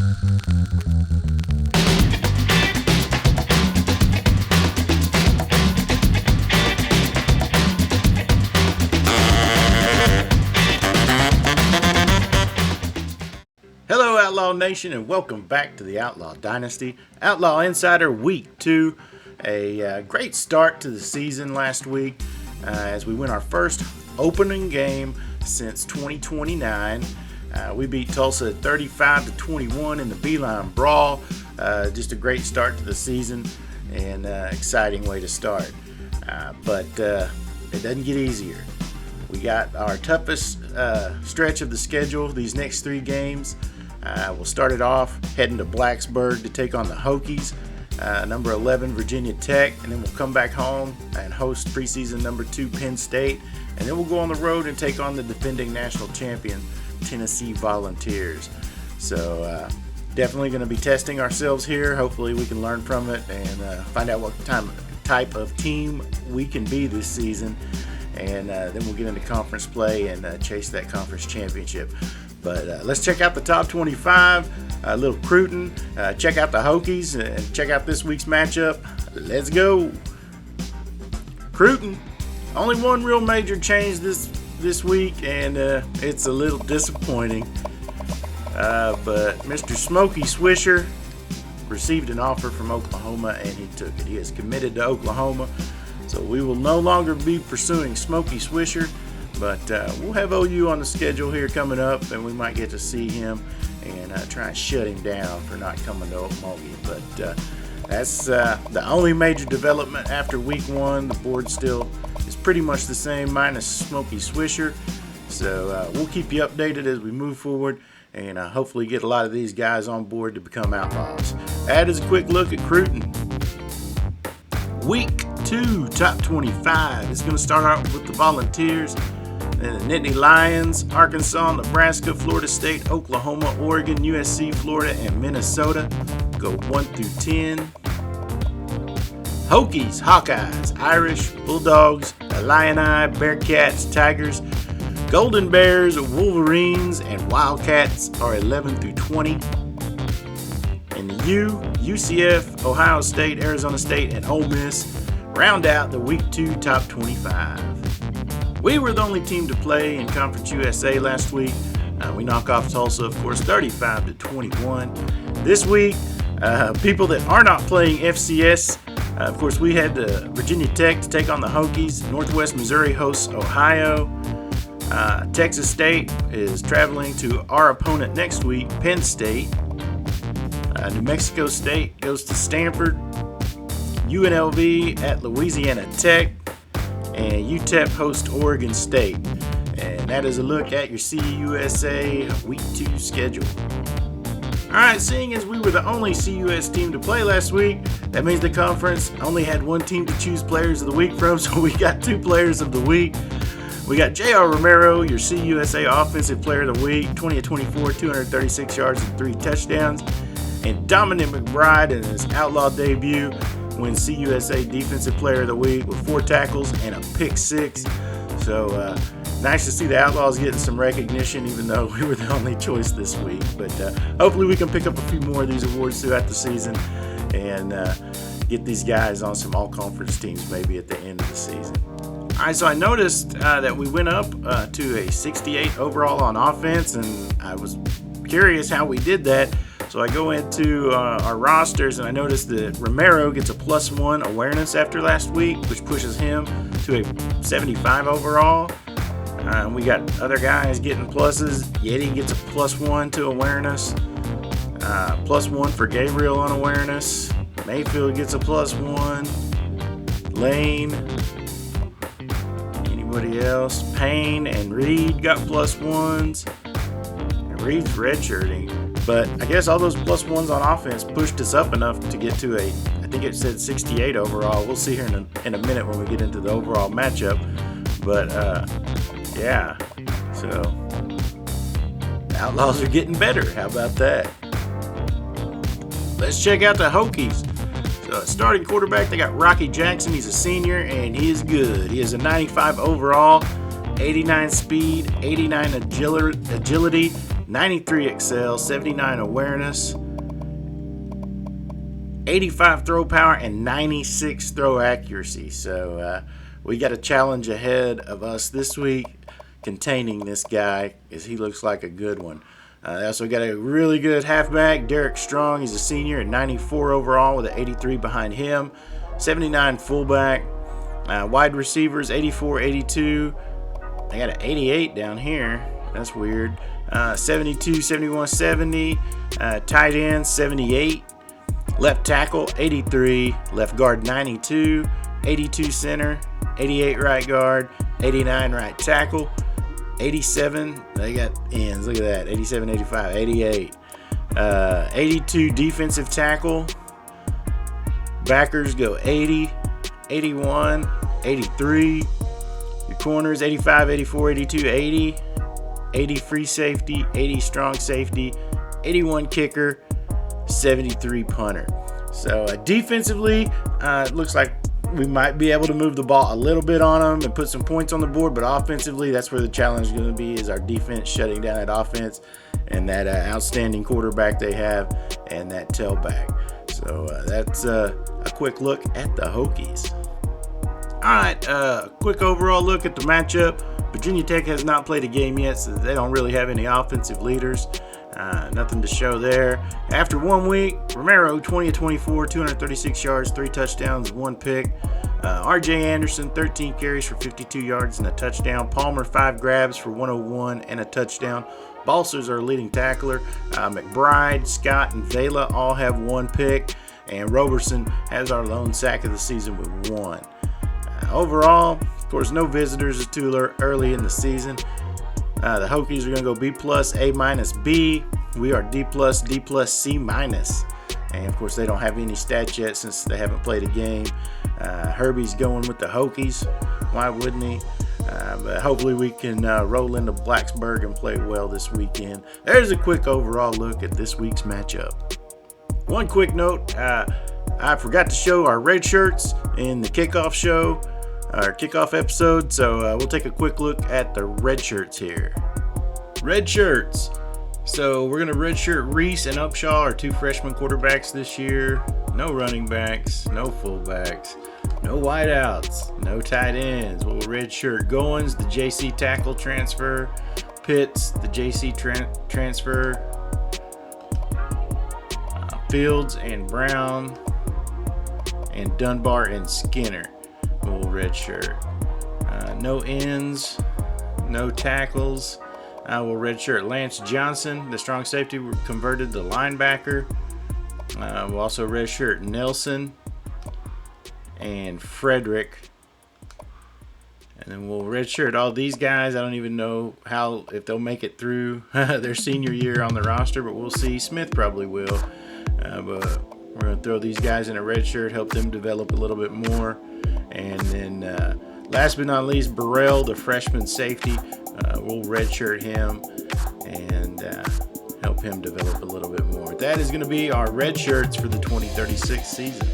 Hello Outlaw Nation, and welcome back to the Outlaw Dynasty. Outlaw Insider Week 2. A great start to the season last week as we win our first opening game since 2029. We beat Tulsa at 35-21 in the Beeline Brawl. Just a great start to the season and exciting way to start. But it doesn't get easier. We got our toughest stretch of the schedule these next 3 games. We'll start it off heading to Blacksburg to take on the Hokies, number 11 Virginia Tech, and then we'll come back home and host preseason number 2 Penn State, and then we'll go on the road and take on the defending national champion Tennessee Volunteers. So definitely going to be testing ourselves here. Hopefully we can learn from it and find out what type of team we can be this season, and then we'll get into conference play and chase that conference championship. But let's check out the top 25, a little recruiting, check out the Hokies, and check out this week's matchup. Let's go. Recruiting, only one real major change this week, and it's a little disappointing. But Mr. Smokey Swisher received an offer from Oklahoma, and he took it. He is committed to Oklahoma, so we will no longer be pursuing Smokey Swisher. But we'll have OU on the schedule here coming up, and we might get to see him and try and shut him down for not coming to Okmulgee. But that's the only major development after week 1. The board still is pretty much the same, minus Smokey Swisher. So we'll keep you updated as we move forward, and hopefully get a lot of these guys on board to become Outlaws. That is a quick look at recruiting. Week 2, top 25. It's going to start out with the Volunteers. Then the Nittany Lions, Arkansas, Nebraska, Florida State, Oklahoma, Oregon, USC, Florida, and Minnesota. Go 1 through 10. Hokies, Hawkeyes, Irish, Bulldogs, Illini, Bearcats, Tigers, Golden Bears, Wolverines, and Wildcats are 11 through 20. In the UCF, Ohio State, Arizona State, and Ole Miss round out the Week 2 top 25. We were the only team to play in Conference USA last week. We knock off Tulsa, of course, 35-21. This week, people that are not playing FCS, of course, we had Virginia Tech to take on the Hokies. Northwest Missouri hosts Ohio. Texas State is traveling to our opponent next week, Penn State. New Mexico State goes to Stanford. UNLV at Louisiana Tech. And UTEP hosts Oregon State. And that is a look at your CUSA Week 2 schedule. Alright, seeing as we were the only CUS team to play last week, that means the conference only had one team to choose players of the week from, so we got 2 players of the week. We got J.R. Romero, your CUSA Offensive Player of the Week, 20-24, 236 yards and 3 touchdowns. And Dominic McBride in his Outlaw debut wins CUSA Defensive Player of the Week with 4 tackles and a pick 6. So nice to see the Outlaws getting some recognition, even though we were the only choice this week. But hopefully we can pick up a few more of these awards throughout the season and get these guys on some all-conference teams maybe at the end of the season. All right, so I noticed that we went up to a 68 overall on offense, and I was curious how we did that. So I go into our rosters, and I notice that Romero gets a +1 awareness after last week, which pushes him to a 75 overall. We got other guys getting pluses. Yeti gets a +1 to awareness. +1 for Gabriel on awareness. Mayfield gets a +1. Lane. Anybody else? Payne and Reed got +1s. And Reed's redshirting. But I guess all those +1s on offense pushed us up enough to get to I think it said 68 overall. We'll see here in a minute when we get into the overall matchup. But, yeah. So, the Outlaws are getting better. How about that? Let's check out the Hokies. So, starting quarterback, they got Rocky Jackson. He's a senior, and he is good. He has a 95 overall. 89 speed, 89 agility, 93 excel, 79 awareness, 85 throw power, and 96 throw accuracy. So we got a challenge ahead of us this week containing this guy, as he looks like a good one. They also got a really good halfback, Derek Strong. He's a senior at 94 overall with an 83 behind him. 79 fullback. Wide receivers, 84, 82. They got an 88 down here. That's weird. 72, 71, 70. Tight end, 78. Left tackle, 83. Left guard, 92. 82 center. 88 right guard. 89 right tackle. 87, they got ends, look at that, 87, 85, 88. 82 defensive tackle. Backers go 80, 81, 83. Your corners, 85, 84, 82, 80. 80 free safety, 80 strong safety, 81 kicker, 73 punter. So defensively, it looks like we might be able to move the ball a little bit on them and put some points on the board, but offensively, that's where the challenge is going to be, is our defense shutting down that offense and that outstanding quarterback they have and that tailback. So that's a quick look at the Hokies. All right, quick overall look at the matchup. Virginia Tech has not played a game yet, so they don't really have any offensive leaders. Nothing to show there. After 1 week, Romero 20-24, 236 yards, 3 touchdowns, 1 pick. R.J. Anderson 13 carries for 52 yards and a touchdown. Palmer 5 grabs for 101 and a touchdown. Balsers our leading tackler. McBride, Scott, and Vela all have 1 pick, and Roberson has our lone sack of the season with 1. Overall, of course, no visitors. It's too early in the season. The Hokies are going to go B+, A-, B. We are D+, D+, C-. And, of course, they don't have any stats yet since they haven't played a game. Herbie's going with the Hokies. Why wouldn't he? But hopefully we can roll into Blacksburg and play well this weekend. There's a quick overall look at this week's matchup. One quick note, I forgot to show our red shirts in the kickoff show. Our kickoff episode, so we'll take a quick look at the red shirts here. Red shirts. So we're going to redshirt Reese and Upshaw, our 2 freshman quarterbacks this year. No running backs, no fullbacks, no wideouts, no tight ends. We'll redshirt Goins, the JC tackle transfer, Pitts, the JC transfer, Fields and Brown, and Dunbar and Skinner. We'll redshirt. No ends, no tackles. We'll redshirt Lance Johnson, the strong safety, converted to linebacker. We'll also redshirt Nelson and Frederick. And then we'll redshirt all these guys. I don't even know if they'll make it through their senior year on the roster, but we'll see. Smith probably will. But we're going to throw these guys in a red shirt, help them develop a little bit more. And then last but not least, Burrell, the freshman safety. We'll redshirt him and help him develop a little bit more. That is going to be our red shirts for the 2036 season.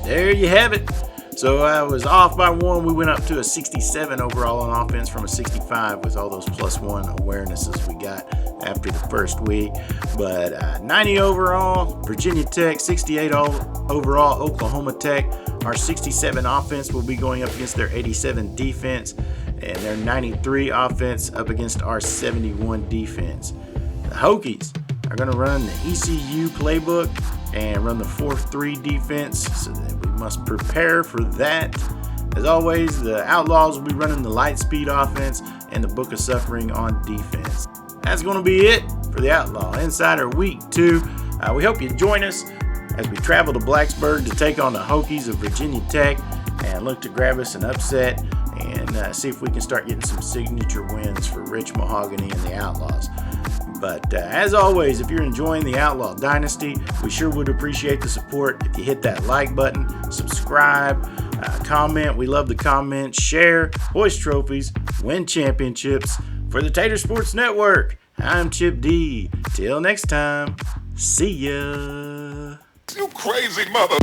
There you have it. So I was off by 1. We went up to a 67 overall on offense from a 65 with all those +1 awarenesses we got after the first week. But 90 overall, Virginia Tech, 68 overall, Oklahoma Tech. Our 67 offense will be going up against their 87 defense, and their 93 offense up against our 71 defense. The Hokies are going to run the ECU playbook and run the 4-3 defense, so that we must prepare for that. As always, the Outlaws will be running the light speed offense and the Book of Suffering on defense. That's going to be it for the Outlaw Insider Week 2. We hope you join us as we travel to Blacksburg to take on the Hokies of Virginia Tech and look to grab us an upset and see if we can start getting some signature wins for Rich Mahogany and the Outlaws. But as always, if you're enjoying the Outlaw Dynasty, we sure would appreciate the support if you hit that like button, subscribe, comment. We love the comments. Share, hoist trophies, win championships. For the Tater Sports Network, I'm Chip D. Till next time, see ya. You crazy mother.